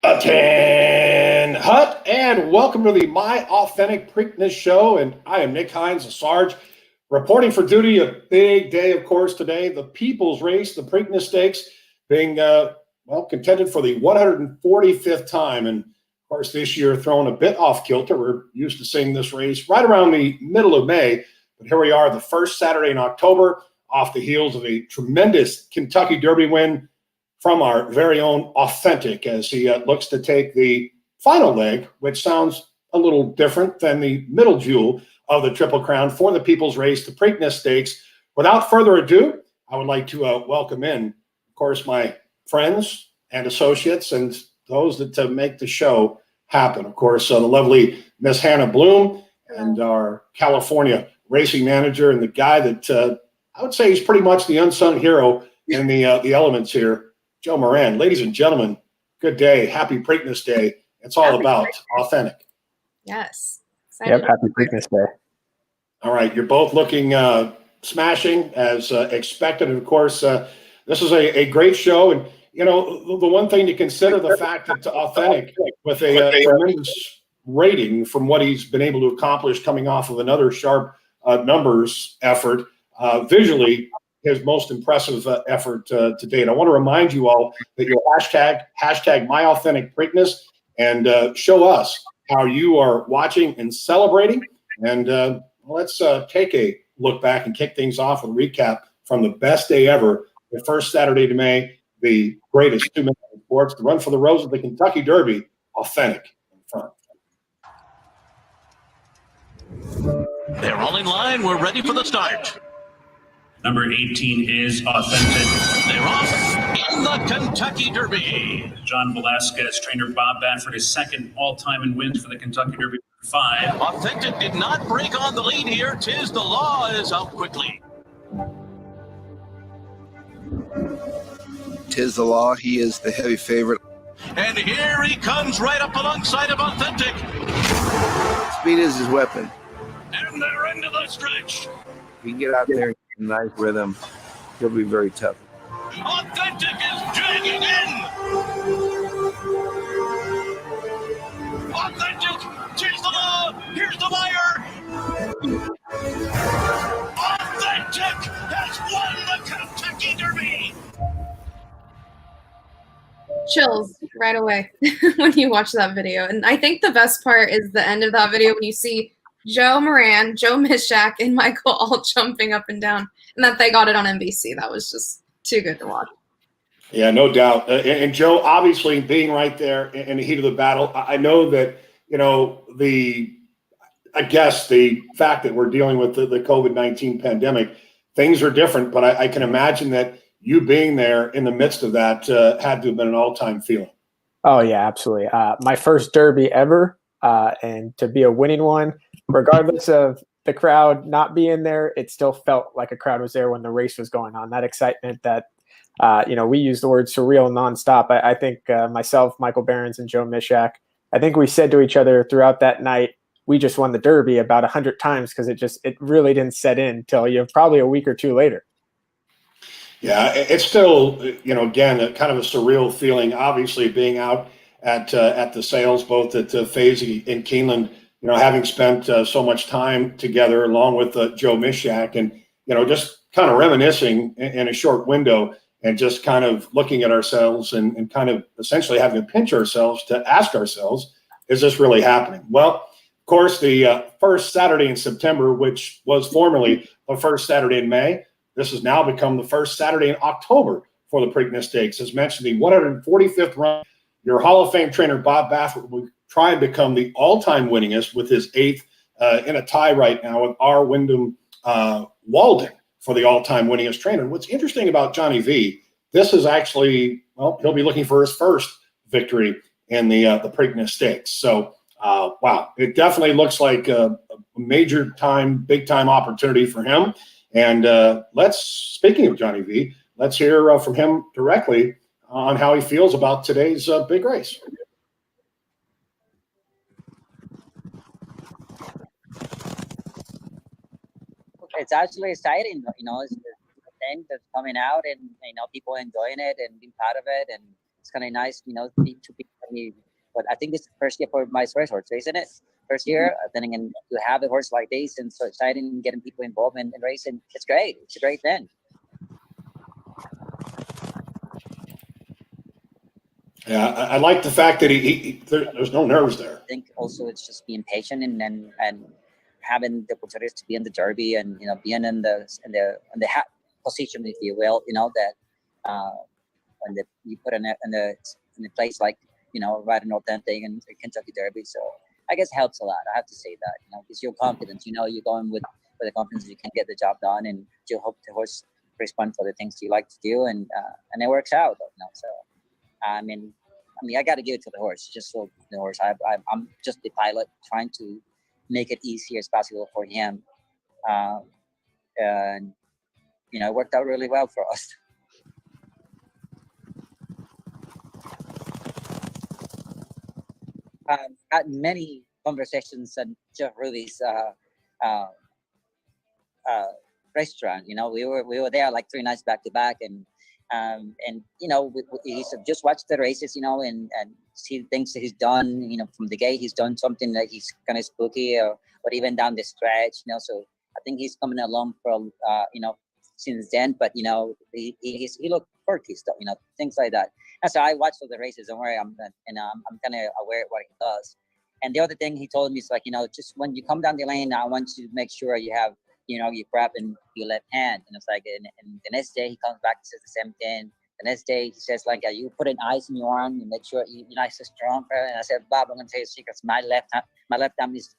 Attend Hut, and welcome to the My Authentic Preakness show. And I am Nick Hines, a Sarge, reporting for duty. A big day, of course, today. The People's Race, the Preakness Stakes, being contended for the 145th time. And of course, this year thrown a bit off kilter. We're used to seeing this race right around the middle of May, but here we are, the first Saturday in October, off the heels of a tremendous Kentucky Derby win from our very own Authentic, as he looks to take the final leg, which sounds a little different than the middle jewel of the Triple Crown for the People's Race, the Preakness Stakes. Without further ado, I would like to welcome in, of course, my friends and associates and those that make the show happen. Of course, the lovely Miss Hannah Bloom and our California racing manager, and the guy that I would say is pretty much the unsung hero in the elements here, Joe Moran. Ladies and gentlemen, good day. Happy Preakness Day. It's all about Authentic. Yes. Excited. Yep, happy Preakness Day. All right, you're both looking smashing as expected. And of course, this is a great show. And, you know, the one thing to consider, the fact that Authentic, with a tremendous rating from what he's been able to accomplish coming off of another sharp numbers effort, visually, his most impressive effort to date. I want to remind you all that your hashtag MyAuthenticPreakness, and show us how you are watching and celebrating. And let's take a look back and kick things off with a recap from the best day ever, the first Saturday to May, the greatest 2 minutes in sports, the Run for the Rose of the Kentucky Derby, Authentic in front. They're all in line. We're ready for the start. Number 18 is Authentic. They're off in the Kentucky Derby. John Velasquez, trainer Bob Baffert, is second all-time in wins for the Kentucky Derby. 5. Authentic did not break on the lead here. Tis the Law is out quickly. Tis the Law. He is the heavy favorite. And here he comes right up alongside of Authentic. Speed is his weapon. And they're into the stretch. If he can get out there and get a nice rhythm, he'll be very tough. Authentic is dragging in. Authentic, tis the Law. Here's the wire. Authentic has won the Kentucky Derby. Chills right away when you watch that video. And I think the best part is the end of that video when you see Joe Moran, Joe Mishak, and Michael all jumping up and down, and that they got it on NBC. That was just too good to watch. Yeah, no doubt. And Joe, obviously being right there in the heat of the battle, I know that, you know, I guess the fact that we're dealing with the COVID-19 pandemic, things are different, but I can imagine that you being there in the midst of that had to have been an all-time feeling. Oh, yeah, absolutely. My first Derby ever, and to be a winning one, regardless of the crowd not being there, it still felt like a crowd was there when the race was going on. That excitement that, we use the word surreal nonstop. I think myself, Michael Behrens, and Joe Mishak, I think we said to each other throughout that night, we just won the Derby about 100 times because it really didn't set in until probably a week or two later. Yeah, it's still, again, kind of a surreal feeling, obviously being out at the sales, both at Fazy and Keeneland, having spent so much time together along with Joe Mishak, and, just kind of reminiscing in a short window and just kind of looking at ourselves and kind of essentially having to pinch ourselves to ask ourselves, is this really happening? Well, of course, the first Saturday in September, which was formerly the first Saturday in May, this has now become the first Saturday in October for the Preakness Stakes. As mentioned, the 145th run. Your Hall of Fame trainer, Bob Baffert, will try and become the all-time winningest with his 8th in a tie right now with R. Wyndham Walden for the all-time winningest trainer. What's interesting about Johnny V, this is actually, he'll be looking for his first victory in the Preakness Stakes. So, wow, it definitely looks like a major time, big-time opportunity for him. And speaking of Johnny V, let's hear from him directly on how he feels about today's big race. It's actually exciting, it's the thing that's coming out, and people enjoying it and being part of it, and it's kind of nice, to be but I think this is the first year for my first horse, isn't it? First year, then again, to have a horse like this and so exciting and getting people involved in racing, it's great. It's a great thing. Yeah, I like the fact that there's no nerves there. I think also it's just being patient and having the opportunities to be in the Derby and being in the position, if you will, that when you put in a place like riding authentic and Kentucky Derby. So I guess it helps a lot. I have to say that because you're confident. You're going with the confidence you can get the job done, and you hope the horse respond for the things you like to do, and it works out. So I mean, I got to give it to the horse. Just so the horse, I'm just the pilot trying to make it easy as possible for him, and it worked out really well for us. Had many conversations at Jeff Ruby's restaurant. We were there like 3 nights back to back, and he said just watch the races, and see things that he's done. From the gate, he's done something that he's kind of spooky, or even down the stretch. So I think he's coming along from since then. But he looked quirky stuff, things like that. And so I watched all the races. Don't worry, I'm kind of aware of what he does. And the other thing he told me is just when you come down the lane, I want you to make sure you have you grab in your left hand. And it's like, and the next day he comes back and says the same thing. The next day he says you put an ice in your arm, you make sure you're nice and strong. And I said, Bob, I'm gonna tell you secrets. My left arm is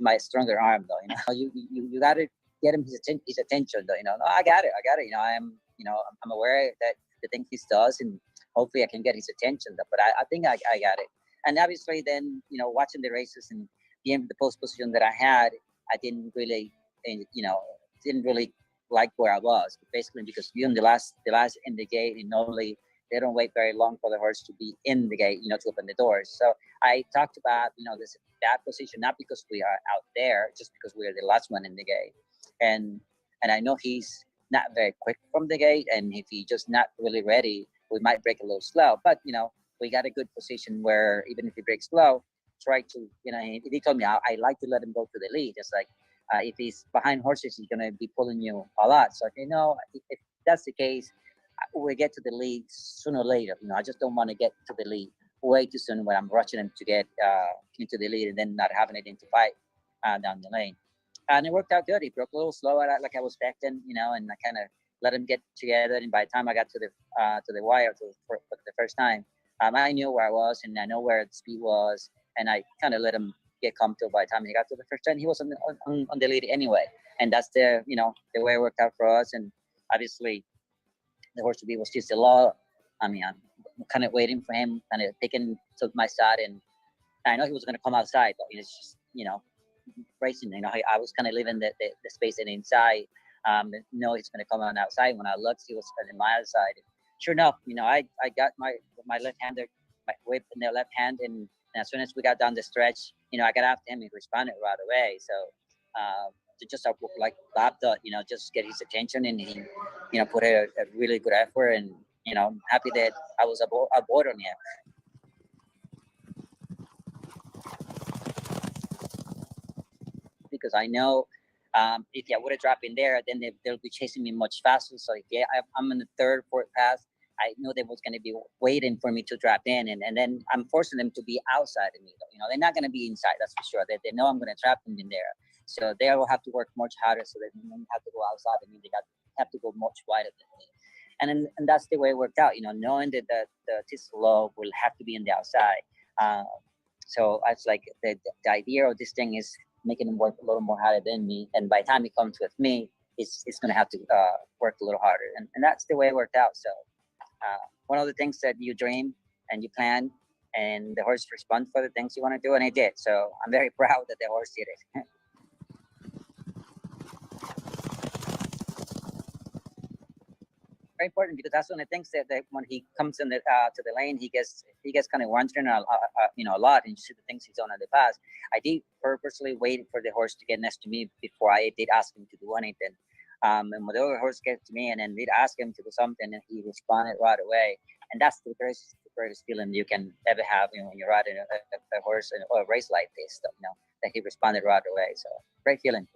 my stronger arm, though. You gotta get him his attention, though. No, I got it. I'm aware that the things he does, and hopefully I can get his attention, though. But I think I got it. And obviously then watching the races and being in the post position that I had, I didn't really like where I was, basically because you're in the last in the gate, and normally they don't wait very long for the horse to be in the gate, to open the doors. So I talked about, this bad position, not because we are out there, just because we are the last one in the gate. And I know he's not very quick from the gate, and if he's just not really ready, we might break a little slow. But, we got a good position where even if he breaks slow, try to, he told me I like to let him go to the lead. It's like, if he's behind horses, he's going to be pulling you a lot. So, if that's the case, we get to the lead sooner or later. I just don't want to get to the lead way too soon when I'm rushing him to get into the lead and then not having anything to fight down the lane. And it worked out good. He broke a little slower like I was expecting, and I kind of let him get together. And by the time I got to the wire for the first time, I knew where I was, and I know where the speed was, and I kind of let him get comfortable. By the time he got to the first turn, he was on the lead anyway, and that's the way it worked out for us. And obviously, the horse to be was just the law. I'm kind of waiting for him, kind of taking to my side, and I know he was going to come outside, but it's just racing. I was kind of leaving the space and inside. No, he's going to come on outside. When I looked, he was on my other side. Sure enough, I got my left-hander, my whip in the left hand, and as soon as we got down the stretch, I got after him. He responded right away. So to just like Bob thought, just get his attention, and he, put a really good effort, and I'm happy that I was aboard on him. Because I know if I would have dropped in there, then they'll be chasing me much faster. So I'm in the third, fourth pass. I know they was going to be waiting for me to drop in, and then I'm forcing them to be outside of me. They're not going to be inside, that's for sure. They know I'm going to trap them in there, so they will have to work much harder. So they don't have to go outside of me. They have to go much wider than me, and that's the way it worked out. Knowing that the Tislo will have to be in the outside. So it's like the idea of this thing is making him work a little more harder than me, and by the time he comes with me, it's going to have to work a little harder, and that's the way it worked out. So one of the things that you dream and you plan, and the horse responds for the things you want to do, and he did. So I'm very proud that the horse did it. Very important, because that's one of the things that when he comes in to the lane, he gets kind of wandering a lot, and you see the things he's done in the past. I did purposely wait for the horse to get next to me before I did ask him to do anything. And when the other horse gets to me and then did ask him to do something, and he responded right away. And that's the greatest feeling you can ever have, when you're riding a horse or a race like this, that he responded right away. So great feeling.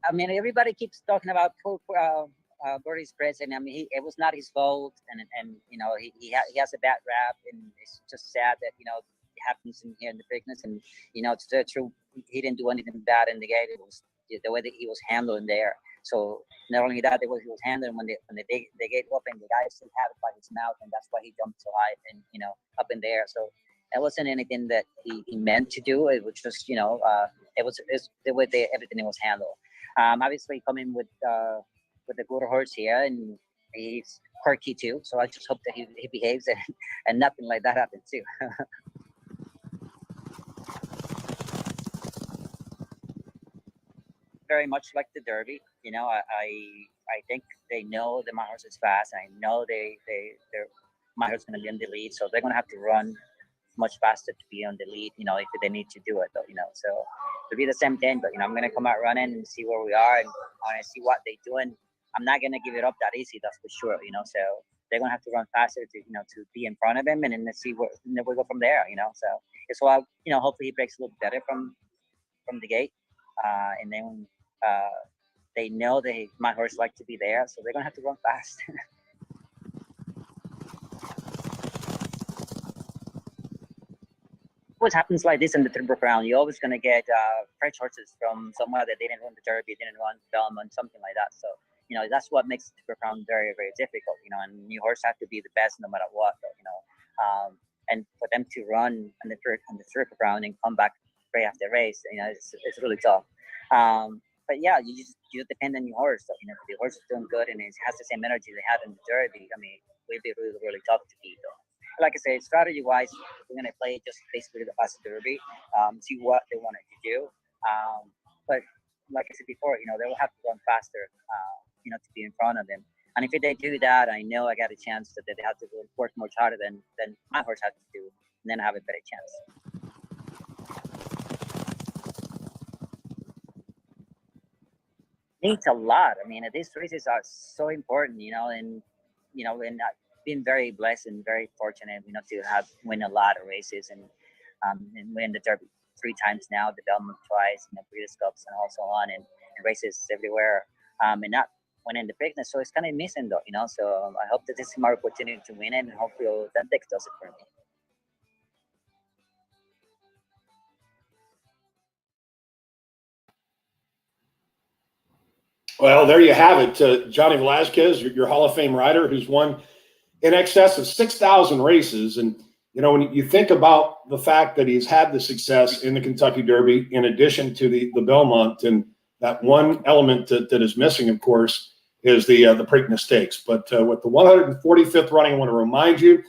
I mean, everybody keeps talking about Birdie's present. I mean, it was not his fault, and he has a bad rap, and it's just sad that it happens here in the Preakness, and it's true. He didn't do anything bad in the gate. It was the way that he was handling there. So not only that, the way he was handling when the gate opened, the guy still had it by his mouth, and that's why he jumped so high and up in there. So it wasn't anything that he meant to do. It was just it was the way everything was handled. Obviously coming with a good horse here, and he's Quirky too. So I just hope that he behaves and nothing like that happens too. Very much like the Derby, I think they know that my horse is fast. I know my horse is going to be on the lead, so they're going to have to run much faster to be on the lead, if they need to do it, though, so it'll be the same thing. But I'm going to come out running and see where we are, and I see what they're doing. I'm not going to give it up that easy, that's for sure. So they're going to have to run faster to be in front of him, and then let's see where we go from there. So it's why hopefully he breaks a little better from the gate, and then they know that my horse like to be there, so they're going to have to run fast. What happens like this in the Triple Crown, you're always going to get fresh horses from somewhere that didn't run the Derby, didn't run Belmont, something like that. So that's what makes the Triple Crown very, very difficult. And your horse have to be the best no matter what. And for them to run in the Triple Crown and come back right after race, it's really tough. But yeah, you depend on your horse. So if the horse is doing good and it has the same energy they had in the Derby, I mean, it would be really, really tough to beat though. Like I say, strategy-wise, we're going to play just basically the fast Derby, see what they wanted to do. But like I said before, they will have to run faster, to be in front of them. And if they do that, I know I got a chance that they have to work much harder than my horse had to do, and then I have a better chance. Needs a lot. I mean, these races are so important, and been very blessed and very fortunate, to have win a lot of races and win the Derby 3 times now, the Belmont twice, Breeders' Cups and also on and races everywhere, and not winning the Preakness. So it's kind of missing though, So I hope that this is my opportunity to win it, and hopefully Authentic does it for me. Well, there you have it. Johnny Velazquez, your Hall of Fame rider who's won in excess of 6,000 races. And, when you think about the fact that he's had the success in the Kentucky Derby, in addition to the Belmont, and that one element that is missing, of course, is the Preakness Stakes. But with the 145th running, I want to remind you,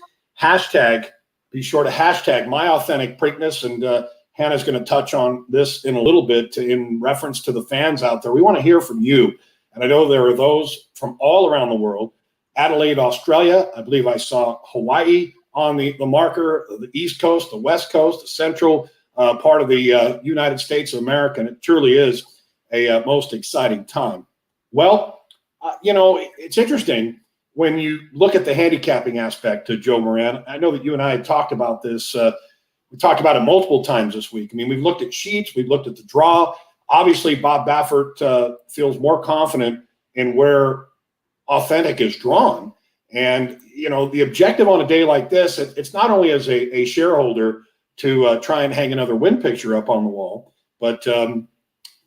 be sure to hashtag #MyAuthenticPreakness. And Hannah's going to touch on this in a little bit in reference to the fans out there. We want to hear from you. And I know there are those from all around the world. Adelaide, Australia. I believe I saw Hawaii on the marker, the East Coast, the West Coast, the central part of the United States of America. And it truly is a most exciting time. Well, it's interesting when you look at the handicapping aspect to Joe Moran. I know that you and I had talked about this. We talked about it multiple times this week. I mean, we've looked at sheets, we've looked at the draw. Obviously, Bob Baffert feels more confident in where Authentic is drawn. And, the objective on a day like this, it's not only as a shareholder to try and hang another win picture up on the wall, but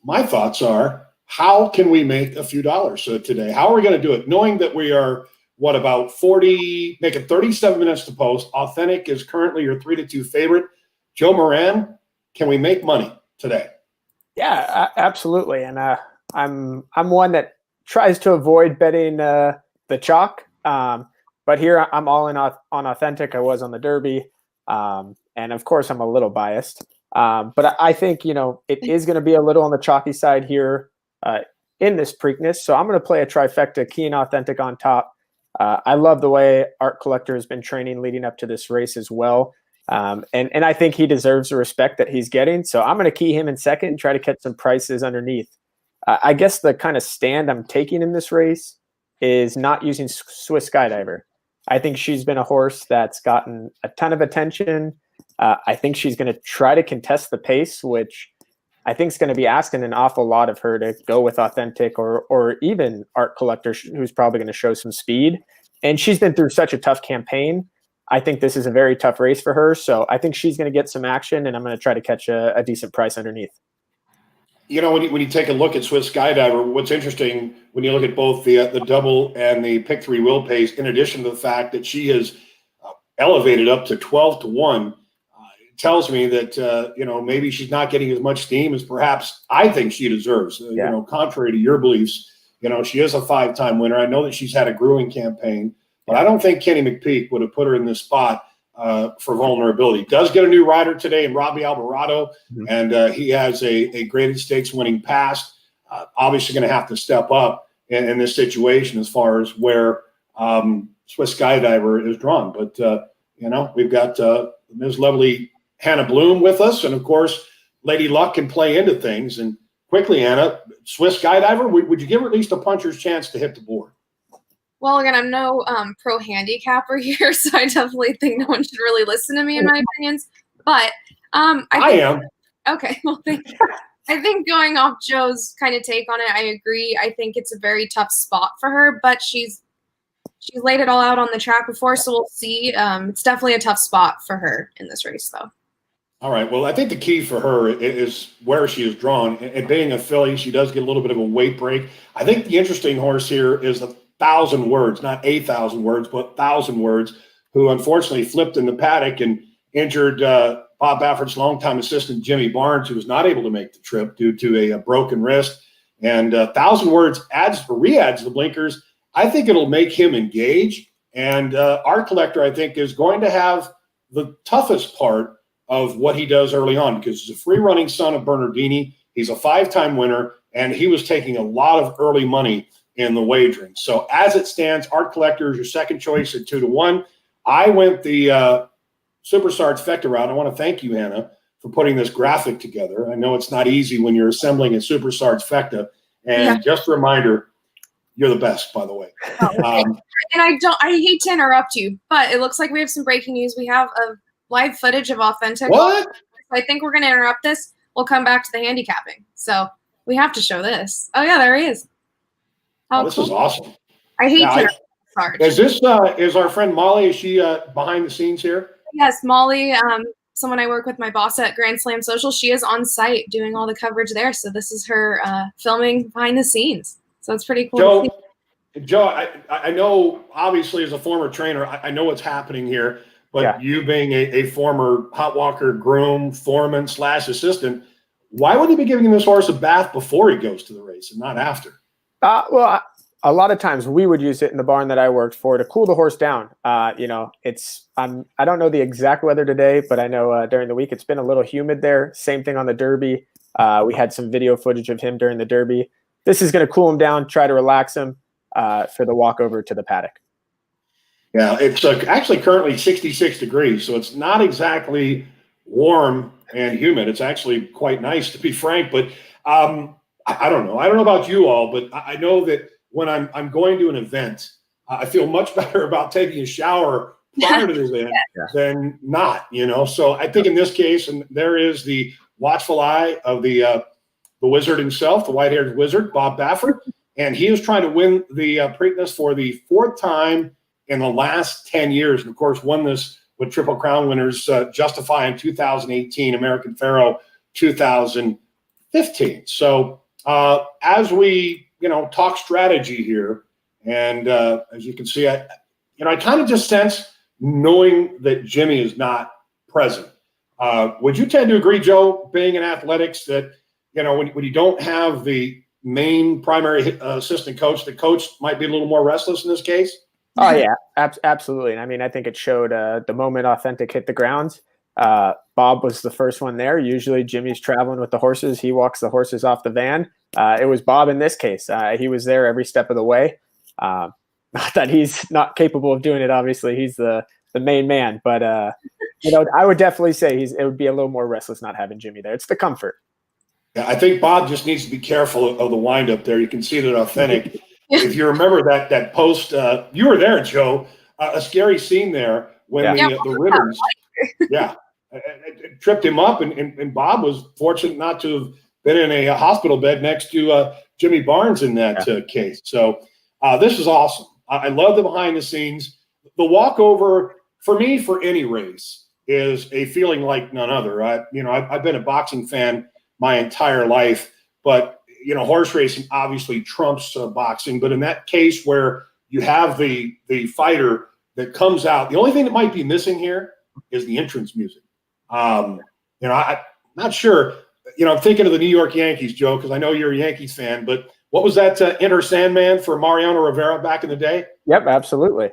my thoughts are, how can we make a few dollars today? How are we going to do it? Knowing that we are, about 37 minutes to post. Authentic is currently your 3-2 favorite. Joe Moran, can we make money today? Yeah, absolutely. And I'm one that tries to avoid betting the chalk. But here I'm all in on Authentic. I was on the Derby. And of course I'm a little biased. But I think, it is going to be a little on the chalky side here in this Preakness. So I'm going to play a trifecta, key and Authentic on top. I love the way Art Collector has been training leading up to this race as well. And I think he deserves the respect that he's getting. So I'm going to key him in second and try to catch some prices underneath. I guess the kind of stand I'm taking in this race is not using Swiss Skydiver. I think she's been a horse that's gotten a ton of attention. I think she's going to try to contest the pace, which I think is going to be asking an awful lot of her to go with Authentic or even Art Collector, who's probably going to show some speed. And she's been through such a tough campaign. I think this is a very tough race for her. So I think she's going to get some action, and I'm going to try to catch a decent price underneath. You know, when you take a look at Swiss Skydiver, what's interesting when you look at both the double and the pick 3 wheel pace, in addition to the fact that she has elevated up to 12-1, it tells me that, you know, maybe she's not getting as much steam as perhaps I think she deserves. You know, contrary to your beliefs, you know, she is a 5-time winner. I know that she's had a grueling campaign, but I don't think Kenny McPeak would have put her in this spot for vulnerability. Does get a new rider today in Robbie Alvarado, and he has a graded stakes winning past. Obviously going to have to step up in this situation as far as where Swiss Skydiver is drawn. But, you know, we've got Ms. Lovely Hannah Bloom with us, and, of course, Lady Luck can play into things. And quickly, Hannah, Swiss Skydiver, would you give her at least a puncher's chance to hit the board? Well, again, I'm no pro handicapper here, so I definitely think no one should really listen to me in my opinions. But I am. Okay, well, thank you. I think going off Joe's kind of take on it, I agree. I think it's a very tough spot for her, but she's laid it all out on the track before, so we'll see. It's definitely a tough spot for her in this race, though. All right. Well, I think the key for her is where she is drawn. And being a filly, she does get a little bit of a weight break. I think the interesting horse here is the 1,000 words, not 8,000 words, but 1,000 words, who unfortunately flipped in the paddock and injured Bob Baffert's longtime assistant, Jimmy Barnes, who was not able to make the trip due to a broken wrist. And 1,000 words re-adds the blinkers. I think it'll make him engage. And Art Collector, I think, is going to have the toughest part of what he does early on, because he's a free-running son of Bernardini. He's a 5-time winner, and he was taking a lot of early money in the wagering. So as it stands, Art Collector is your second choice at 2-1. I went the Superstar Trifecta route. I want to thank you, Hannah, for putting this graphic together. I know it's not easy when you're assembling a Superstar Trifecta. And just a reminder, you're the best, by the way. Oh, okay. And I hate to interrupt you, but it looks like we have some breaking news. We have a live footage of Authentic. What? I think we're going to interrupt this. We'll come back to the handicapping. So we have to show this. Oh, yeah, there he is. Oh, this is awesome. I hate to interrupt. Is this is our friend Molly? Is she behind the scenes here? Yes, Molly, someone I work with, my boss at Grand Slam Social. She is on site doing all the coverage there. So this is her filming behind the scenes. So it's pretty cool. Joe, I know, obviously, as a former trainer, I know what's happening here. But you being a former hot walker, groom, foreman / assistant, why would he be giving this horse a bath before he goes to the race and not after? Well, a lot of times we would use it in the barn that I worked for to cool the horse down. You know, I don't know the exact weather today, but I know during the week it's been a little humid there. Same thing on the Derby. We had some video footage of him during the Derby. This is going to cool him down, try to relax him for the walk over to the paddock. Yeah, it's actually currently 66 degrees, so it's not exactly warm and humid. It's actually quite nice, to be frank. But I don't know. I don't know about you all, but I know that when I'm going to an event, I feel much better about taking a shower prior to the event than not. You know, so I think in this case, and there is the watchful eye of the wizard himself, the white-haired wizard, Bob Baffert, and he is trying to win the Preakness for the 4th time in the last 10 years. And, of course, won this with Triple Crown winners Justify in 2018, American Pharaoh 2015. So as we, talk strategy here, and as you can see, I kind of just sense, knowing that Jimmy is not present. Would you tend to agree, Joe, being in athletics, that, when you don't have the main primary assistant coach, the coach might be a little more restless in this case? Oh, yeah, absolutely. And I mean, I think it showed the moment Authentic hit the ground. Bob was the first one there. Usually Jimmy's traveling with the horses. He walks the horses off the van. It was Bob in this case. He was there every step of the way. Not that he's not capable of doing it, obviously. He's the main man. But, I would definitely say it would be a little more restless not having Jimmy there. It's the comfort. Yeah, I think Bob just needs to be careful of the windup there. You can see that Authentic. If you remember that post, you were there, Joe. A scary scene there when the ribbons, it tripped him up, and Bob was fortunate not to have been in a hospital bed next to Jimmy Barnes in that case. So this is awesome. I love the behind the scenes. The walkover for me for any race is a feeling like none other. I've been a boxing fan my entire life, but horse racing obviously trumps boxing. But in that case where you have the fighter that comes out, the only thing that might be missing here is the entrance music. I'm not sure. I'm thinking of the New York Yankees, Joe, because I know you're a Yankees fan. But what was that Enter Sandman for Mariano Rivera back in the day? Yep, absolutely.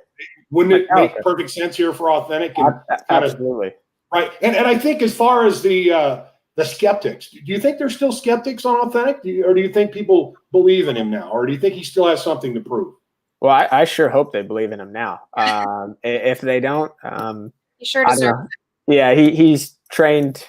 Wouldn't it make perfect sense here for Authentic? And absolutely. Right. And I think as far as the skeptics, do you think there's still skeptics on Authentic? Or do you think people believe in him now? Or do you think he still has something to prove? Well, I sure hope they believe in him now. If they don't, he sure deserves it. Yeah, he's trained,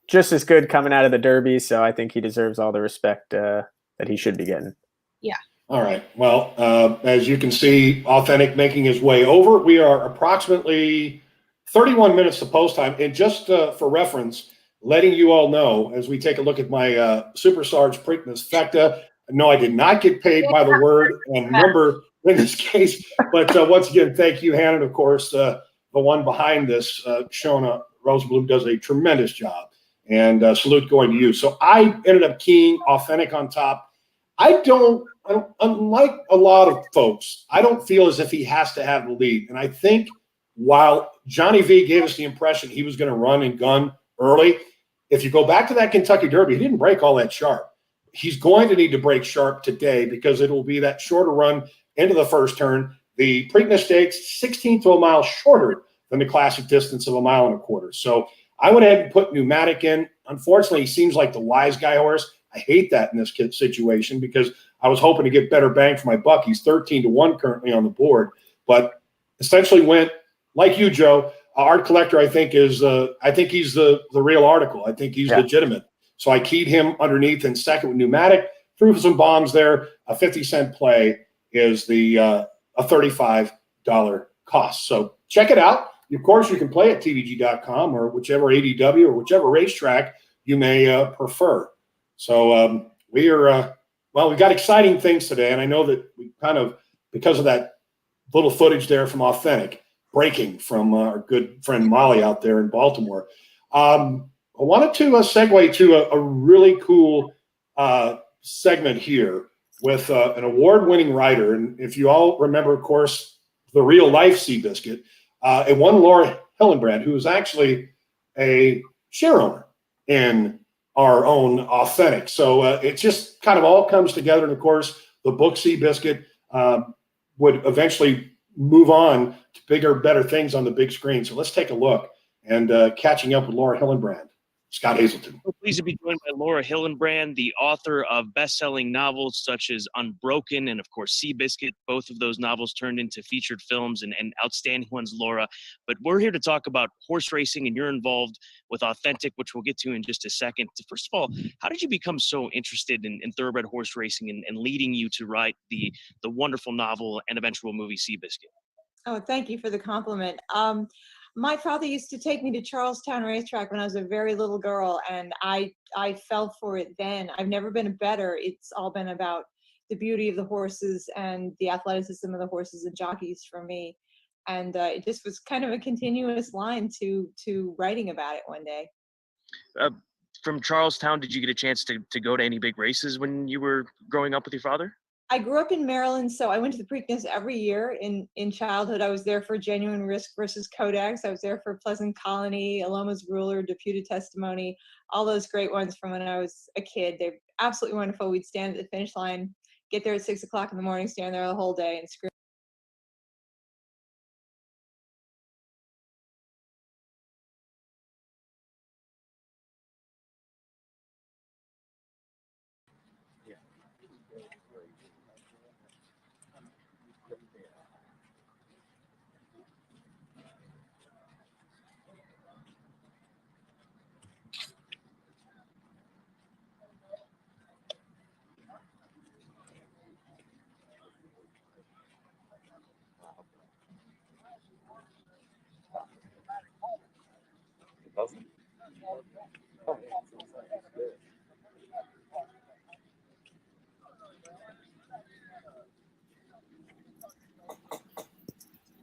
just as good coming out of the Derby. So I think he deserves all the respect that he should be getting. Yeah. All right. Well, as you can see, Authentic making his way over. We are approximately 31 minutes to post time. And just for reference, letting you all know, as we take a look at my Super Sarge Preakness Fecta, no, I did not get paid by the word and number in this case. But once again, thank you, Hannah. Of course, the one behind this, Shona Rosenblum, does a tremendous job. And salute going to you. So I ended up keying Authentic on top. Unlike a lot of folks, I don't feel as if he has to have the lead. And I think while Johnny V gave us the impression he was going to run and gun early, if you go back to that Kentucky Derby, he didn't break all that sharp. He's going to need to break sharp today because it will be that shorter run into the first turn. The Preakness Stakes, 16th to a mile shorter than the classic distance of a mile and a quarter. So I went ahead and put Pneumatic in. Unfortunately, he seems like the wise guy horse. I hate that in this situation because I was hoping to get better bang for my buck. He's 13-1 currently on the board, but essentially went like you, Joe. Art Collector, I think he's the real article. I think he's legitimate. So I keyed him underneath in second with Pneumatic. Threw some bombs there. A 50-cent play is a $35 cost. So check it out. Of course, you can play at tvg.com or whichever ADW or whichever racetrack you may prefer. So we've got exciting things today, and I know that we kind of, because of that little footage there from Authentic, breaking from our good friend Molly out there in Baltimore. I wanted to segue to a really cool segment here with an award-winning rider. And if you all remember, of course, the real life Seabiscuit, and one Laura Hillenbrand, who is actually a share owner in our own Authentic. So it just kind of all comes together. And of course, the book Seabiscuit would eventually move on to bigger, better things on the big screen. So let's take a look and catching up with Laura Hillenbrand. Scott Hazelton. We're pleased to be joined by Laura Hillenbrand, the author of best-selling novels such as Unbroken and, of course, Seabiscuit. Both of those novels turned into featured films and outstanding ones, Laura. But we're here to talk about horse racing, and you're involved with Authentic, which we'll get to in just a second. First of all, how did you become so interested in thoroughbred horse racing and leading you to write the wonderful novel and eventual movie Seabiscuit? Oh, thank you for the compliment. My father used to take me to Charlestown Racetrack when I was a very little girl, and I fell for it then. I've never been a bettor. It's all been about the beauty of the horses and the athleticism of the horses and jockeys for me. And it just was kind of a continuous line to writing about it one day. From Charlestown, did you get a chance to go to any big races when you were growing up with your father? I grew up in Maryland, so I went to the Preakness every year in childhood. I was there for Genuine Risk versus Codex. I was there for Pleasant Colony, Aloma's Ruler, Deputed Testimony, all those great ones from when I was a kid. They're absolutely wonderful. We'd stand at the finish line, get there at 6 o'clock in the morning, stand there the whole day and scream.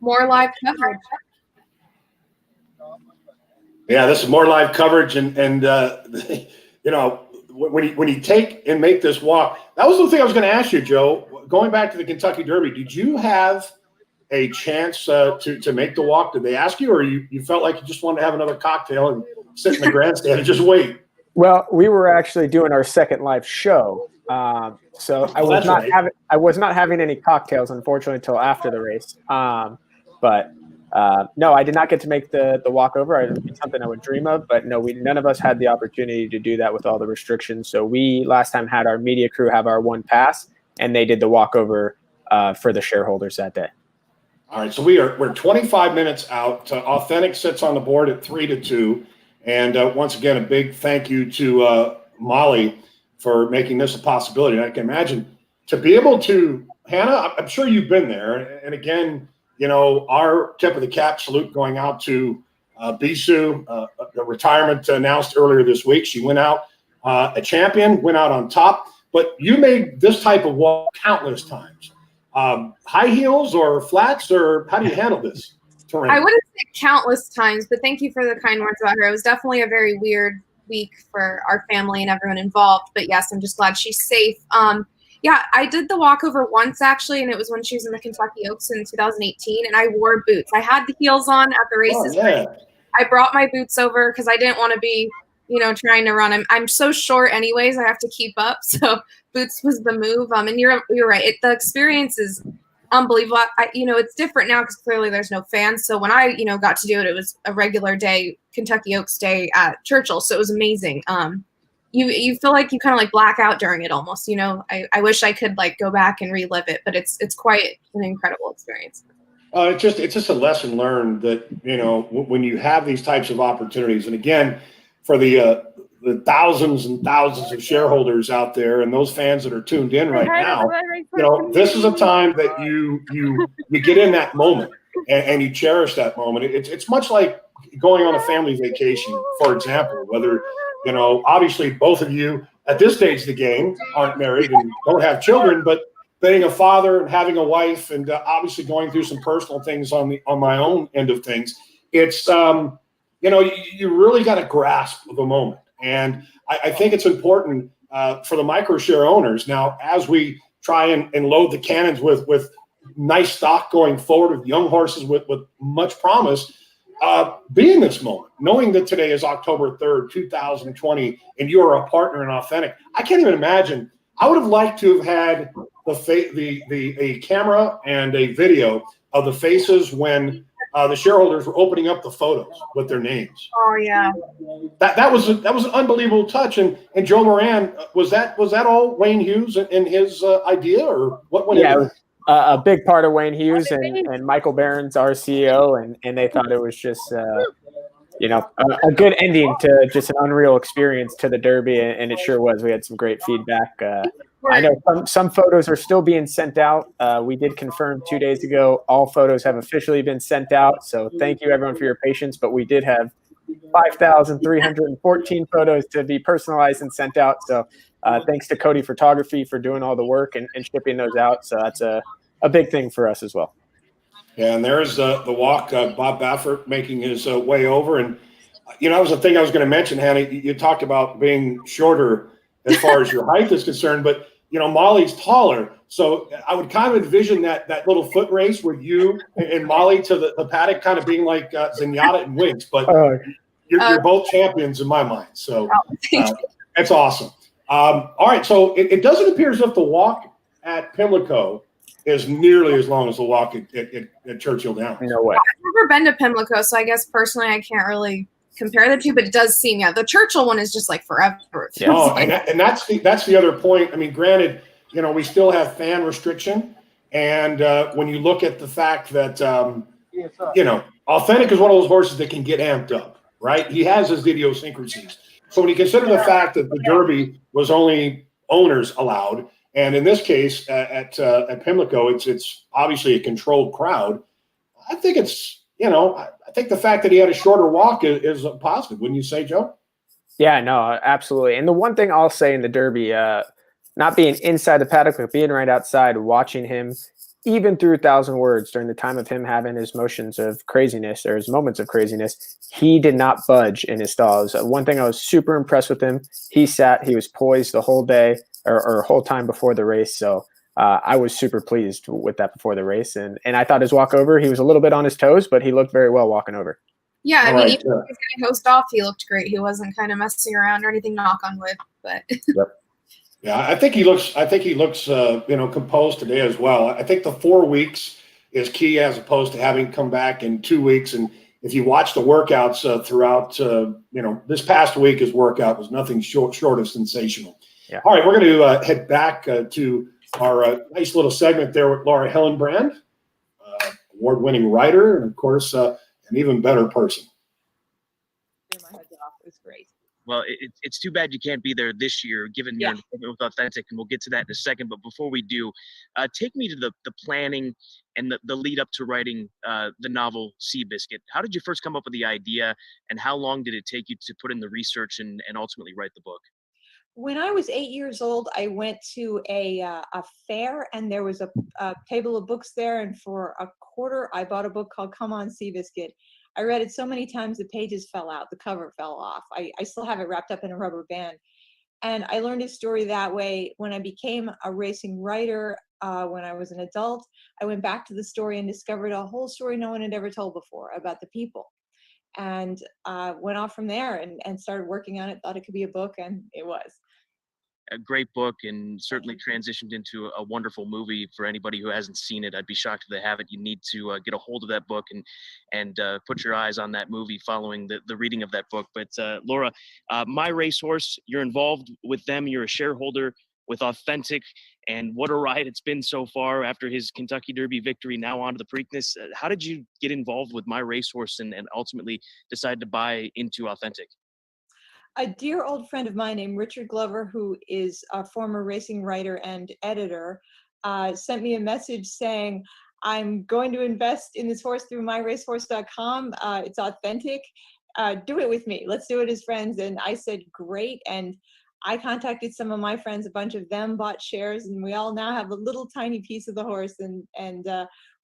More live coverage. Yeah, this is more live coverage, and you know, when you take and make this walk, that was the thing I was going to ask you, Joe. Going back to the Kentucky Derby, did you have a chance to make the walk? Did they ask you, or you felt like you just wanted to have another cocktail and sit in the grandstand and just wait? Well, we were actually doing our second live show, so I was not having any cocktails, unfortunately, until after the race. But no, I did not get to make the walkover. It would be something I would dream of, but no, none of us had the opportunity to do that with all the restrictions. So we last time had our media crew have our one pass, and they did the walkover for the shareholders that day. All right, so we're 25 minutes out. Authentic sits on the board at 3-2, and once again, a big thank you to Molly for making this a possibility. And I can imagine to be able to, Hannah, I'm sure you've been there, and again, you know, our tip of the cap salute going out to Bisu, the retirement announced earlier this week. She went out a champion, went out on top, but you made this type of walk countless times. High heels or flats, or how do you handle this terrain? I wouldn't say countless times, but thank you for the kind words about her. It was definitely a very weird week for our family and everyone involved, but yes, I'm just glad she's safe. Yeah, I did the walkover once actually, and it was when she was in the Kentucky Oaks in 2018, and I wore boots. I had the heels on at the races. Oh, yeah. I brought my boots over because I didn't want to be, you know, trying to run. I'm so short anyways. I have to keep up. So boots was the move. And you're right. The experience is unbelievable. You know, it's different now because clearly there's no fans. So when I, you know, got to do it, it was a regular day, Kentucky Oaks Day at Churchill. So it was amazing. You feel like you kind of like black out during it almost, you know. I wish I could like go back and relive it, but it's quite an incredible experience. It's just a lesson learned that, you know, when you have these types of opportunities, and again, for the thousands and thousands of shareholders out there and those fans that are tuned in right now, you know, this is a time that you get in that moment and you cherish that moment. It's much like going on a family vacation, for example, whether, you know, obviously both of you at this stage of the game aren't married and don't have children, but being a father and having a wife and obviously going through some personal things on my own end of things, it's, you know, you really got to grasp the moment. And I think it's important for the micro share owners now, as we try and load the cannons with nice stock going forward with young horses with much promise, be in this moment, knowing that today is October 3rd, 2020, and you are a partner in Authentic. I can't even imagine. I would have liked to have had a camera and a video of the faces when the shareholders were opening up the photos with their names. Oh yeah, that was an unbelievable touch. And Joe Moran, was that all Wayne Hughes and his idea, or what went into that? A big part of Wayne Hughes and Michael Barron's our CEO, and they thought it was just you know, a good ending to just an unreal experience to the Derby, and it sure was. We had some great feedback. I know some photos are still being sent out. We did confirm 2 days ago all photos have officially been sent out. So thank you everyone for your patience. But we did have 5,314 photos to be personalized and sent out. So thanks to Cody Photography for doing all the work and shipping those out. So that's a big thing for us as well. Yeah, and there's the walk, Bob Baffert making his way over. And, you know, that was the thing I was going to mention, Hannah. You talked about being shorter as far as your height is concerned, but, you know, Molly's taller. So I would kind of envision that little foot race with you and Molly to the paddock kind of being like Zenyatta and Wiggs. But you're both champions in my mind. So that's awesome. All right, so it doesn't appear as if the walk at Pimlico is nearly as long as the walk at Churchill Downs. No way. I've never been to Pimlico, so I guess personally I can't really compare the two, but it does seem, the Churchill one is just like forever. Yeah. Oh, and that's the other point. I mean, granted, you know, we still have fan restriction, and when you look at the fact that you know, Authentic is one of those horses that can get amped up, right? He has his idiosyncrasies. So when you consider the fact that the Derby was only owners allowed, and in this case at Pimlico, it's obviously a controlled crowd. I think it's you know, I think the fact that he had a shorter walk is a positive, wouldn't you say, Joe? Yeah, no, absolutely. And the one thing I'll say in the Derby, not being inside the paddock, but being right outside, watching him, even through 1,000 words during the time of him having his motions of craziness or his moments of craziness, he did not budge in his stalls. One thing I was super impressed with him, he was poised the whole day or whole time before the race. So I was super pleased with that before the race. And I thought his walk over, he was a little bit on his toes, but he looked very well walking over. Yeah, I All mean, right, even if he was getting host off, he looked great. He wasn't kind of messing around or anything, knock on wood. But Yep. Yeah, I think he looks. Composed today as well. I think the 4 weeks is key as opposed to having come back in 2 weeks. And if you watch the workouts throughout, this past week, his workout was nothing short of sensational. Yeah. All right, we're going to head back to our nice little segment there with Laura Hillenbrand, award-winning writer, and of course, an even better person. My head's off. It was great. Well, it's too bad you can't be there this year, given your involvement with Authentic, and we'll get to that in a second. But before we do, take me to the planning and the lead up to writing the novel Seabiscuit. How did you first come up with the idea, and how long did it take you to put in the research and ultimately write the book? When I was 8 years old, I went to a fair, and there was a table of books there, and for a quarter, I bought a book called Come On Seabiscuit. I read it so many times the pages fell out, the cover fell off. I still have it wrapped up in a rubber band. And I learned his story that way. When I became a racing writer, when I was an adult, I went back to the story and discovered a whole story no one had ever told before about the people. And went off from there and started working on it, thought it could be a book, and it was. A great book, and certainly transitioned into a wonderful movie. For anybody who hasn't seen it, I'd be shocked if they haven't. You need to get a hold of that book and put your eyes on that movie following the reading of that book. But Laura, My Racehorse, you're involved with them. You're a shareholder with Authentic, and what a ride it's been so far after his Kentucky Derby victory, now on to the Preakness. How did you get involved with My Racehorse and ultimately decide to buy into Authentic? A dear old friend of mine named Richard Glover, who is a former racing writer and editor, sent me a message saying, I'm going to invest in this horse through myracehorse.com. It's Authentic. Do it with me. Let's do it as friends. And I said, great. And I contacted some of my friends, a bunch of them bought shares, and we all now have a little tiny piece of the horse. And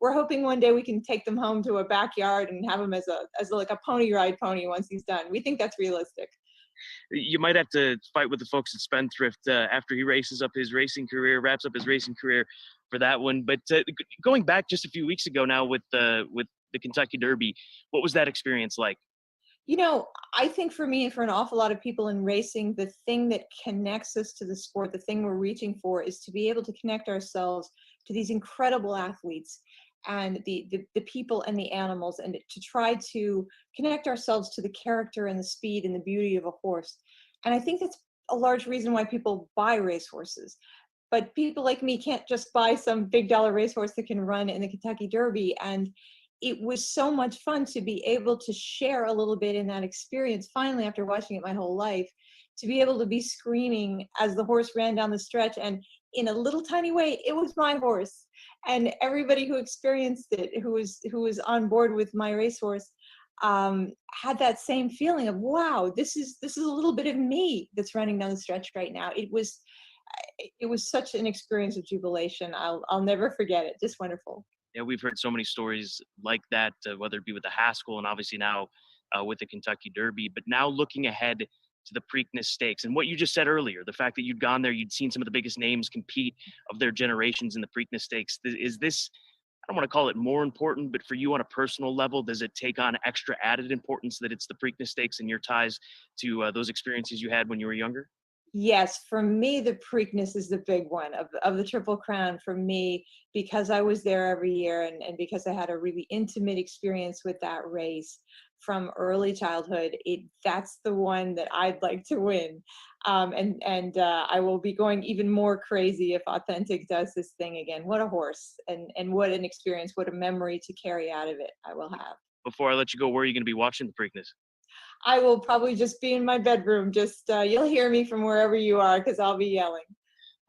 we're hoping one day we can take them home to a backyard and have him as like a pony ride pony once he's done. We think that's realistic. You might have to fight with the folks at Spendthrift after he wraps up his racing career for that one. But going back just a few weeks ago now with the Kentucky Derby, what was that experience like? You know, I think for me and for an awful lot of people in racing, the thing that connects us to the sport, the thing we're reaching for, is to be able to connect ourselves to these incredible athletes and the people and the animals, and to try to connect ourselves to the character and the speed and the beauty of a horse. And I think that's a large reason why people buy racehorses. But people like me can't just buy some big dollar racehorse that can run in the Kentucky Derby. And it was so much fun to be able to share a little bit in that experience, finally, after watching it my whole life, to be able to be screaming as the horse ran down the stretch. And in a little tiny way, it was my horse. And everybody who experienced it, who was on board with My Racehorse, had that same feeling of, wow, this is a little bit of me that's running down the stretch right now. It was such an experience of jubilation. I'll never forget it. Just wonderful. Yeah, we've heard so many stories like that, whether it be with the Haskell and obviously now with the Kentucky Derby. But now looking ahead to the Preakness Stakes and what you just said earlier, the fact that you'd gone there, you'd seen some of the biggest names compete of their generations in the Preakness Stakes. Is this, I don't want to call it more important, but for you on a personal level, does it take on extra added importance that it's the Preakness Stakes and your ties to those experiences you had when you were younger? Yes, for me, the Preakness is the big one of the Triple Crown for me, because I was there every year and because I had a really intimate experience with that race from early childhood. That's the one that I'd like to win. I will be going even more crazy if Authentic does this thing again. What a horse, and what an experience, what a memory to carry out of it I will have. Before I let you go, where are you going to be watching the Preakness? I will probably just be in my bedroom. Just you'll hear me from wherever you are because I'll be yelling.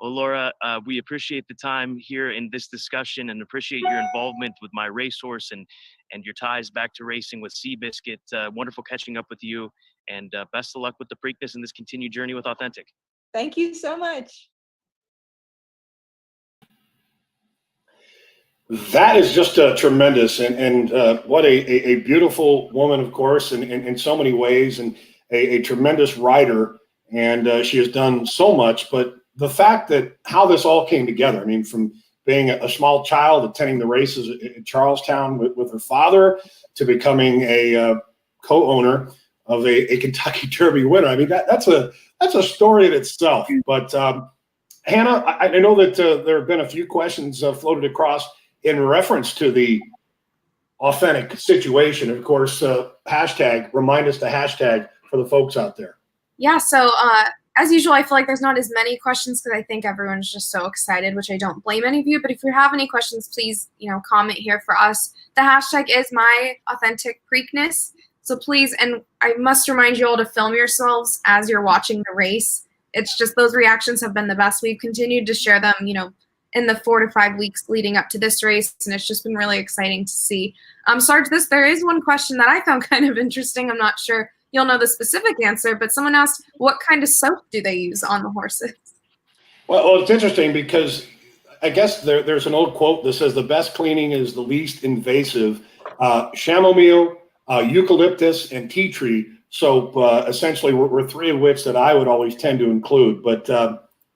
Well, Laura, we appreciate the time here in this discussion and appreciate your involvement with my racehorse and your ties back to racing with Seabiscuit. Wonderful catching up with you, and best of luck with the Preakness and this continued journey with Authentic. Thank you so much. That is just tremendous, and what a beautiful woman, of course, in so many ways, and a tremendous rider, and she has done so much. But the fact that how this all came together, I mean, from being a small child attending the races at Charlestown with her father to becoming a co-owner of a Kentucky Derby winner. I mean, that's a story in itself. But Hannah, I know that there have been a few questions floated across in reference to the Authentic situation. Of course, remind us to hashtag for the folks out there. Yeah, so as usual, I feel like there's not as many questions because I think everyone's just so excited, which I don't blame any of you. But if you have any questions, please, comment here for us. The hashtag is #MyAuthenticPreakness. So please, and I must remind you all to film yourselves as you're watching the race. It's just those reactions have been the best. We've continued to share them, in the 4 to 5 weeks leading up to this race, and it's just been really exciting to see. Sarge, there is one question that I found kind of interesting. I'm not sure you'll know the specific answer, but someone asked, what kind of soap do they use on the horses? Well, it's interesting because I guess there's an old quote that says the best cleaning is the least invasive. Chamomile, eucalyptus, and tea tree soap essentially were three of which that I would always tend to include. But,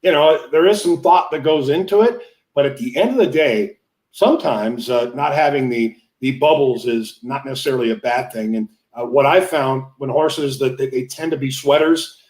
there is some thought that goes into it. But at the end of the day, sometimes not having the bubbles is not necessarily a bad thing. And what I found when horses that they tend to be sweaters,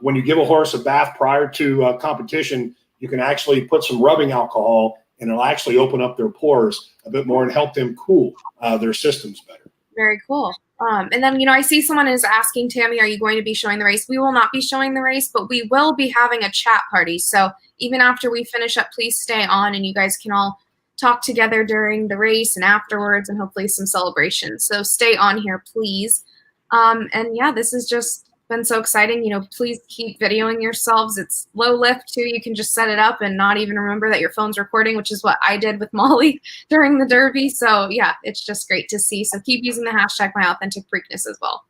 when you give a horse a bath prior to competition, you can actually put some rubbing alcohol and it'll actually open up their pores a bit more and help them cool their systems better. Very cool. And then, I see someone is asking, Tammy, are you going to be showing the race? We will not be showing the race, but we will be having a chat party. So even after we finish up, please stay on and you guys can all talk together during the race and afterwards and hopefully some celebrations. So stay on here, please. And yeah, this has just been so exciting. Please keep videoing yourselves. It's low lift too. You can just set it up and not even remember that your phone's recording, which is what I did with Molly during the Derby. So yeah, it's just great to see. So keep using the hashtag #MyAuthenticPreakness as well.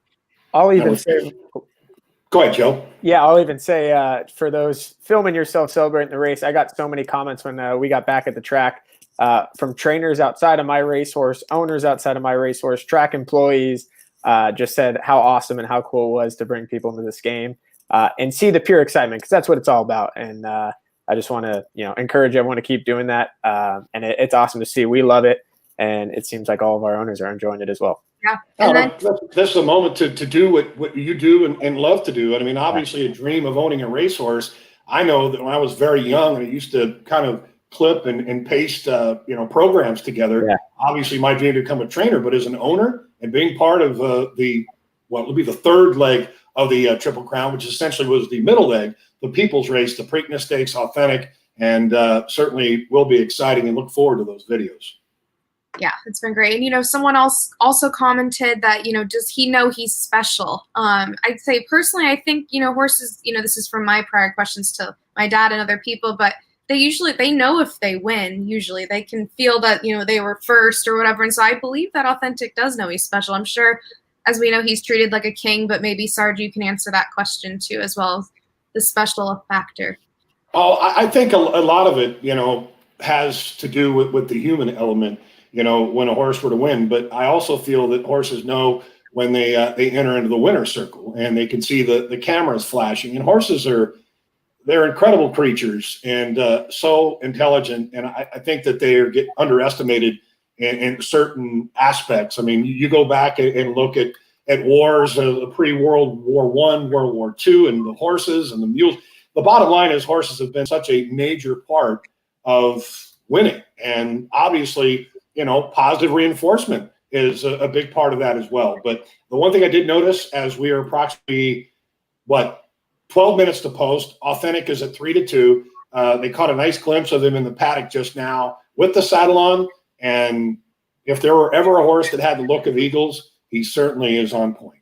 I'll even say, go ahead, Joe. Yeah, I'll even say for those filming yourself celebrating the race, I got so many comments when we got back at the track from trainers outside of my racehorse, owners outside of my racehorse, track employees, just said how awesome and how cool it was to bring people into this game and see the pure excitement, because that's what it's all about. And I just want to, encourage everyone to keep doing that. And it's awesome to see. We love it. And it seems like all of our owners are enjoying it as well. Yeah. And this is a moment to do what you do and love to do. And I mean, obviously a dream of owning a racehorse. I know that when I was very young, and I used to kind of clip and paste, programs together. Yeah. Obviously my dream to become a trainer, but as an owner and being part of what would be the third leg of the Triple Crown, which essentially was the middle leg, the People's Race, the Preakness Stakes, Authentic, and certainly will be exciting and look forward to those videos. Yeah, it's been great. And, someone else also commented that, does he know he's special? I'd say personally, I think, horses, this is from my prior questions to my dad and other people, but they know if they win, usually they can feel that, they were first or whatever. And so I believe that Authentic does know he's special. I'm sure, as we know, he's treated like a king, but maybe Sarge, you can answer that question too, as well as the special factor. Oh, I think a lot of it, has to do with the human element, when a horse were to win. But I also feel that horses know when they enter into the winner's circle and they can see the cameras flashing. And horses they're incredible creatures and so intelligent. And I think that they get underestimated in certain aspects. I mean, you go back and look at wars, pre-World War I, World War II, and the horses and the mules. The bottom line is horses have been such a major part of winning. And obviously, positive reinforcement is a big part of that as well. But the one thing I did notice as we are approximately, 12 minutes to post, Authentic is at 3-2. They caught a nice glimpse of him in the paddock just now with the saddle on. And if there were ever a horse that had the look of Eagles, he certainly is on point.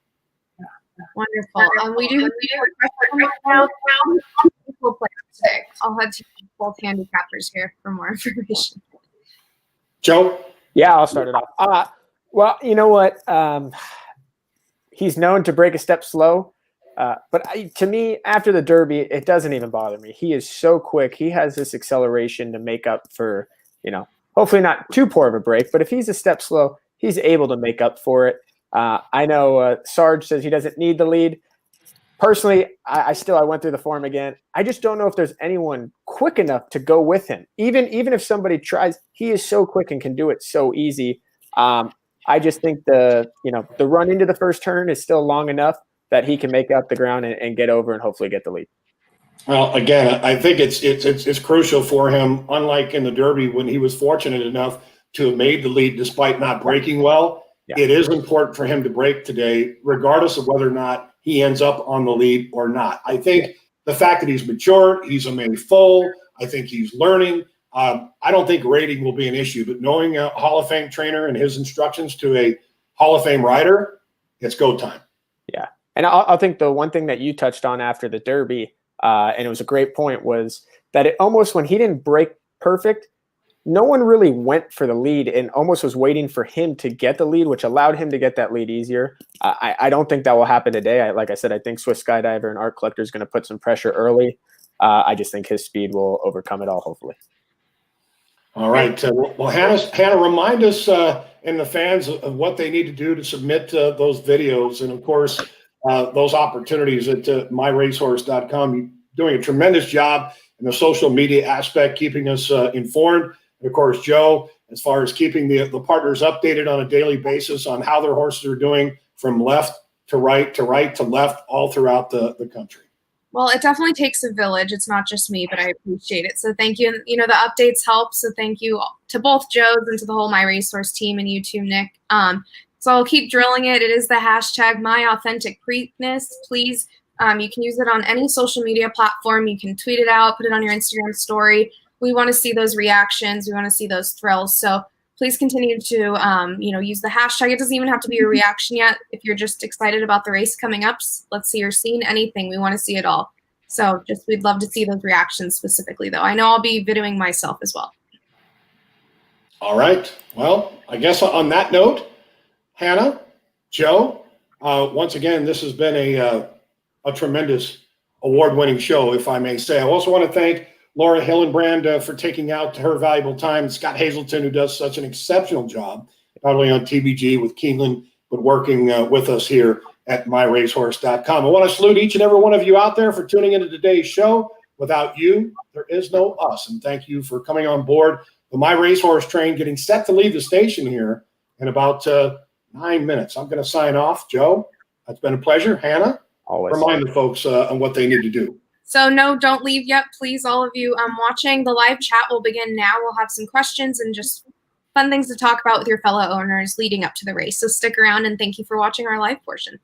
Wonderful. We do have a question now. People play today. I'll head to both handicappers here for more information. Joe? Yeah, I'll start it off. Well, you know what? He's known to break a step slow. But to me, after the Derby, it doesn't even bother me. He is so quick. He has this acceleration to make up for, hopefully not too poor of a break. But if he's a step slow, he's able to make up for it. I know Sarge says he doesn't need the lead. Personally, I went through the form again. I just don't know if there's anyone quick enough to go with him. Even if somebody tries, he is so quick and can do it so easy. I just think the run into the first turn is still long enough that he can make up the ground and get over and hopefully get the lead. Well, again, I think it's crucial for him, unlike in the Derby when he was fortunate enough to have made the lead despite not breaking well. Yeah. It is important for him to break today, regardless of whether or not he ends up on the lead or not. I think the fact that he's mature, he's a man full, I think he's learning. I don't think rating will be an issue, but knowing a Hall of Fame trainer and his instructions to a Hall of Fame rider, it's go time. Yeah. And I think the one thing that you touched on after the Derby, and it was a great point, was that it almost, when he didn't break perfect, no one really went for the lead and almost was waiting for him to get the lead, which allowed him to get that lead easier. I don't think that will happen today. Like I said, I think Swiss Skydiver and Art Collector is going to put some pressure early. I just think his speed will overcome it all, hopefully. All right. Well, Hannah, remind us and the fans of what they need to do to submit those videos. And, of course, those opportunities at myracehorse.com. You're doing a tremendous job in the social media aspect, keeping us informed. And, of course, Joe, as far as keeping the partners updated on a daily basis on how their horses are doing from left to right to left all throughout the country. Well, it definitely takes a village. It's not just me, but I appreciate it. So thank you. And, the updates help. So thank you to both Joes and to the whole My Racehorse team and you too, Nick. So I'll keep drilling it. It is the hashtag #MyAuthenticPreakness. Please, you can use it on any social media platform. You can tweet it out, put it on your Instagram story. We want to see those reactions. We want to see those thrills. So please continue to, use the hashtag. It doesn't even have to be a reaction yet. If you're just excited about the race coming up, let's see your scene, anything. We want to see it all. So we'd love to see those reactions specifically, though. I know I'll be videoing myself as well. All right. Well, I guess on that note, Hannah, Joe, once again, this has been a tremendous award-winning show, if I may say. I also want to thank Laura Hillenbrand for taking out her valuable time, Scott Hazelton, who does such an exceptional job, not only on TBG with Keeneland, but working with us here at myracehorse.com. I want to salute each and every one of you out there for tuning into today's show. Without you, there is no us. And thank you for coming on board the My Racehorse train, getting set to leave the station here in about 9 minutes. I'm going to sign off. Joe, it's been a pleasure. Hannah, always remind the folks on what they need to do. So no, don't leave yet, please, all of you watching. The live chat will begin now. We'll have some questions and just fun things to talk about with your fellow owners leading up to the race. So stick around, and thank you for watching our live portion.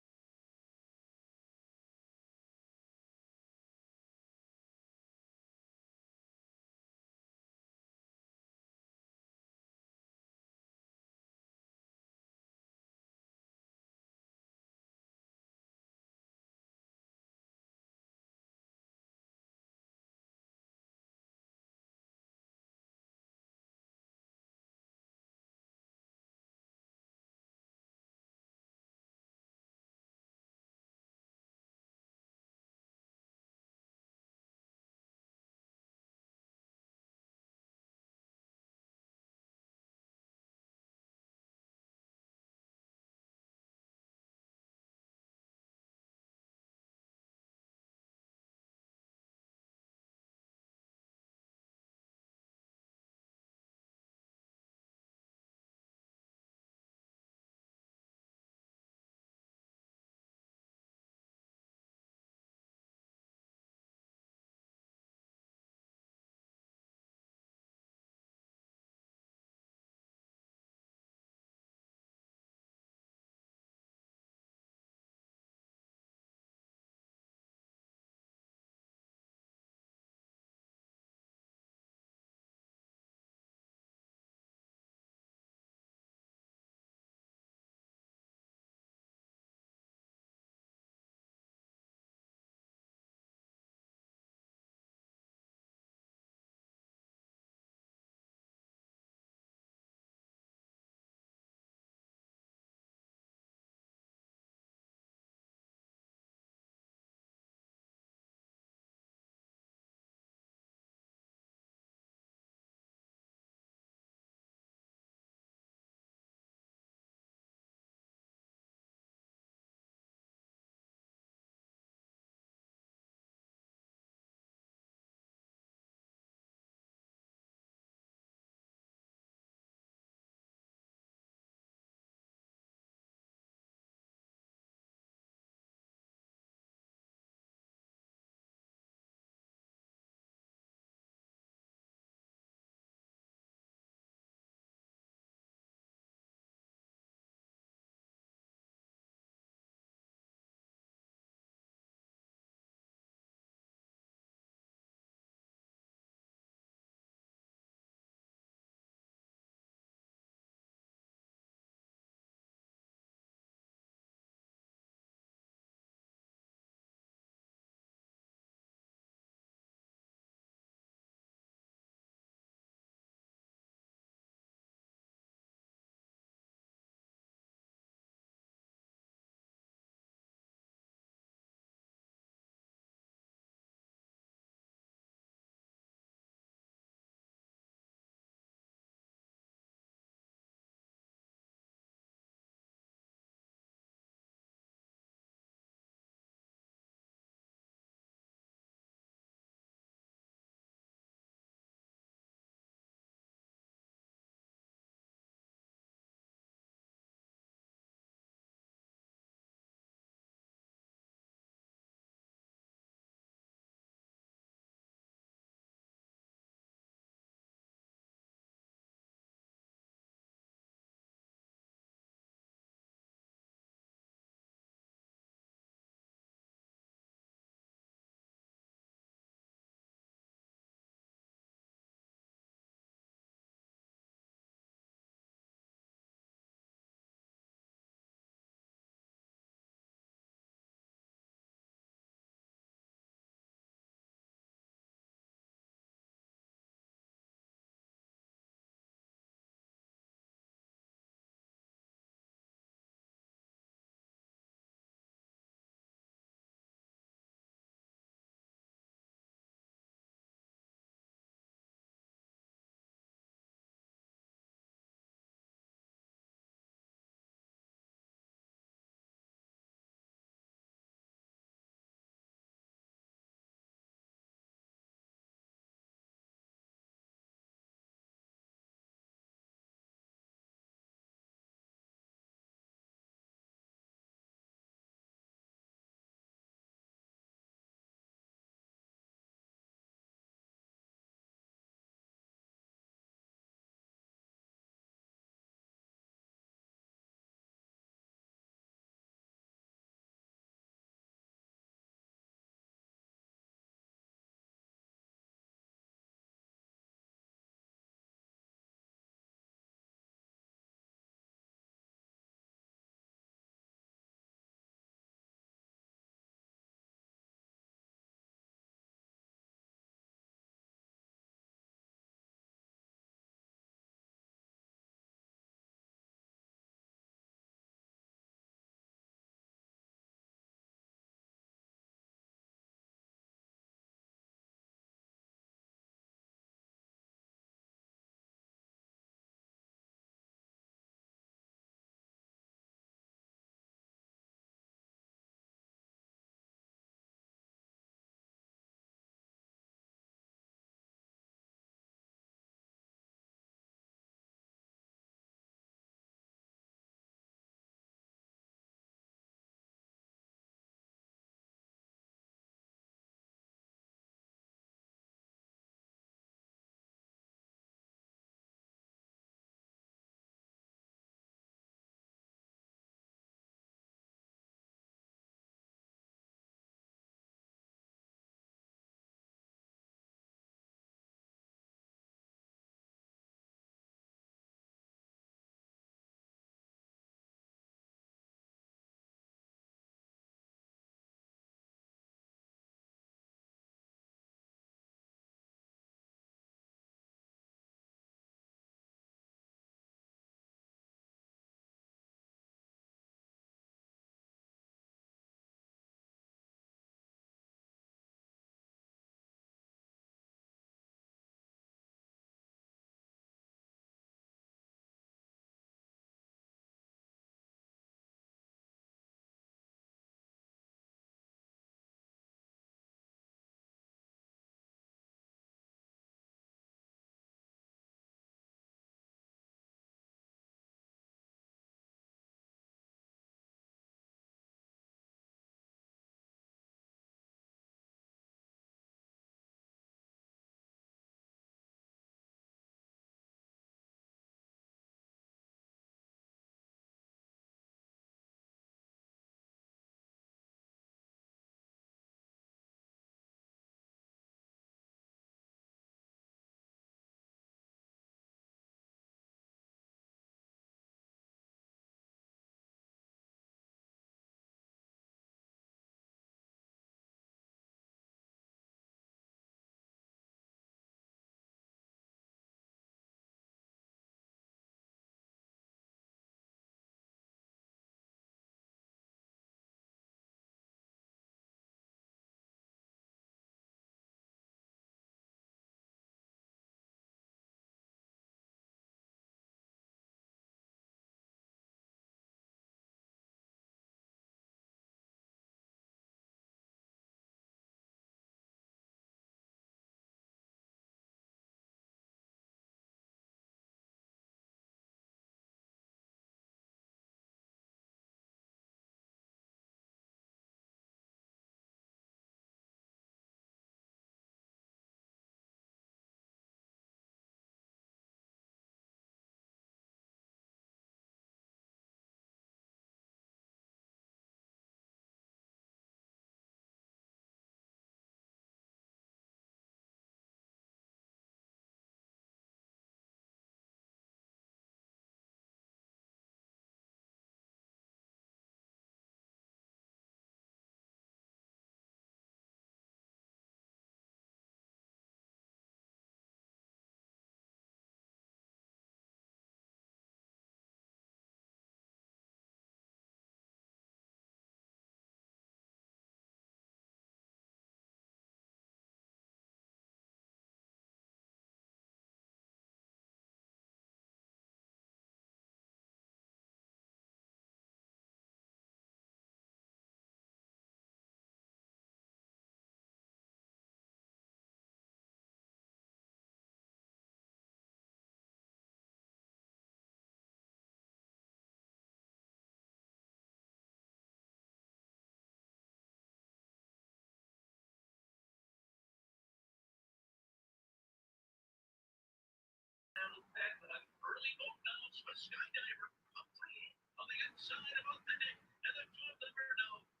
early boat nows with Skydiver up free on the inside about the deck, and the 12 number now